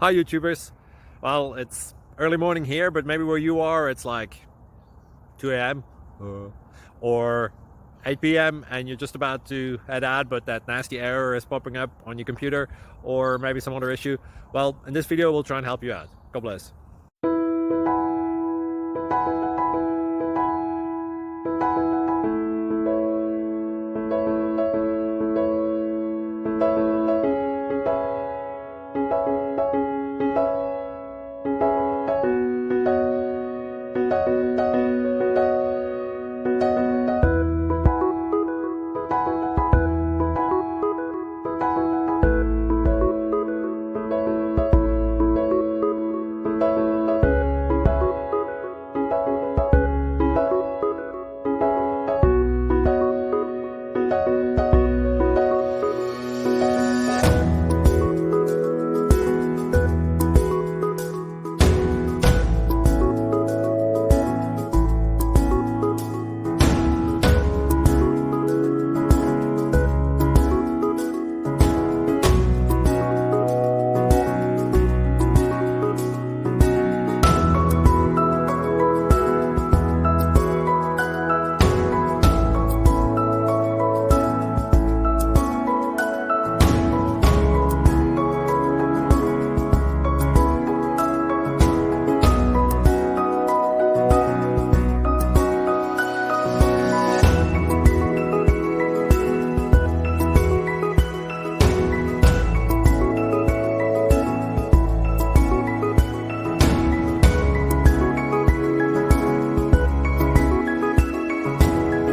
Hi YouTubers. Well, it's early morning here, but maybe where you are it's like 2 a.m. or 8 p.m. and you're just about to head out, but that nasty error is popping up on your computer, or maybe some other issue. Well, in this video we'll try and help you out. God bless.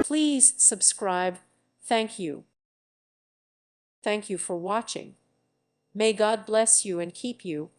Please subscribe. Thank you. Thank you for watching. May God bless you and keep you.